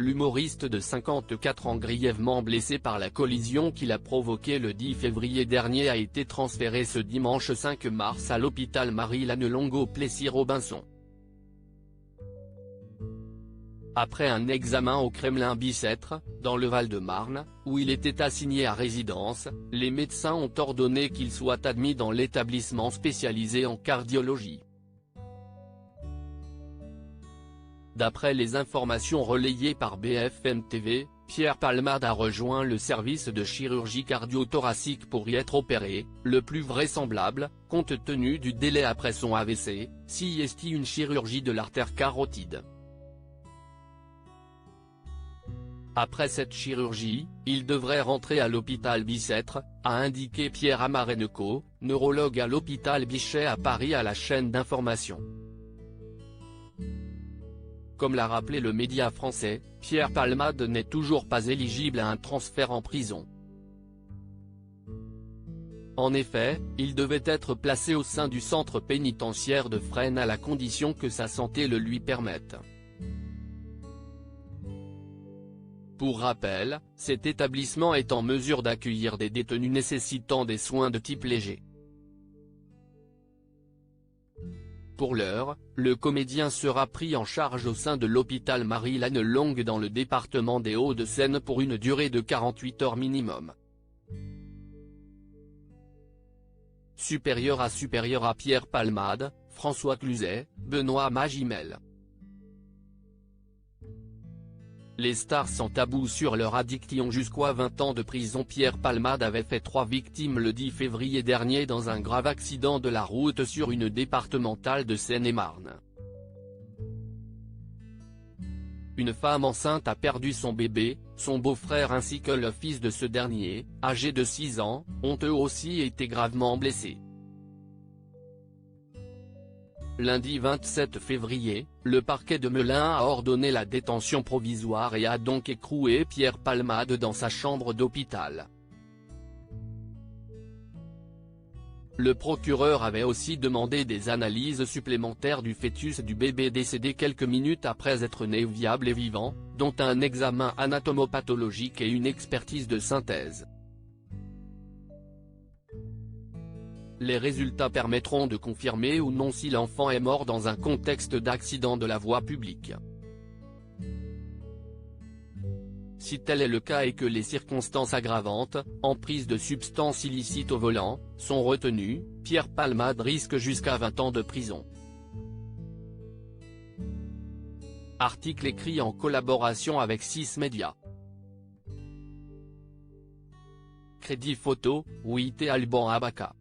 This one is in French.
L'humoriste de 54 ans grièvement blessé par la collision qu'il a provoquée le 10 février dernier a été transféré ce dimanche 5 mars à l'hôpital Marie-Lannelongue-Plessis-Robinson. Après un examen au Kremlin-Bicêtre, dans le Val-de-Marne, où il était assigné à résidence, les médecins ont ordonné qu'il soit admis dans l'établissement spécialisé en cardiologie. D'après les informations relayées par BFM TV, Pierre Palmade a rejoint le service de chirurgie cardio-thoracique pour y être opéré, le plus vraisemblable, compte tenu du délai après son AVC, s'y est une chirurgie de l'artère carotide. Après cette chirurgie, il devrait rentrer à l'hôpital Bicêtre, a indiqué Pierre Amareneko, neurologue à l'hôpital Bichet à Paris à la chaîne d'information. Comme l'a rappelé le média français, Pierre Palmade n'est toujours pas éligible à un transfert en prison. En effet, il devait être placé au sein du centre pénitentiaire de Fresnes à la condition que sa santé le lui permette. Pour rappel, cet établissement est en mesure d'accueillir des détenus nécessitant des soins de type léger. Pour l'heure, le comédien sera pris en charge au sein de l'hôpital Marie-Lannelongue dans le département des Hauts-de-Seine pour une durée de 48 heures minimum. Supérieur à Pierre Palmade, François Cluzet, Benoît Magimel. Les stars sans tabou sur leur addiction jusqu'à 20 ans de prison. Pierre Palmade avait fait 3 victimes le 10 février dernier dans un grave accident de la route sur une départementale de Seine-et-Marne. Une femme enceinte a perdu son bébé, son beau-frère ainsi que le fils de ce dernier, âgé de 6 ans, ont eux aussi été gravement blessés. Lundi 27 février, le parquet de Melun a ordonné la détention provisoire et a donc écroué Pierre Palmade dans sa chambre d'hôpital. Le procureur avait aussi demandé des analyses supplémentaires du fœtus du bébé décédé quelques minutes après être né viable et vivant, dont un examen anatomopathologique et une expertise de synthèse. Les résultats permettront de confirmer ou non si l'enfant est mort dans un contexte d'accident de la voie publique. Si tel est le cas et que les circonstances aggravantes, emprise de substances illicites au volant, sont retenues, Pierre Palmade risque jusqu'à 20 ans de prison. Article écrit en collaboration avec 6 médias. Crédit photo, Ouité Alban Abaka.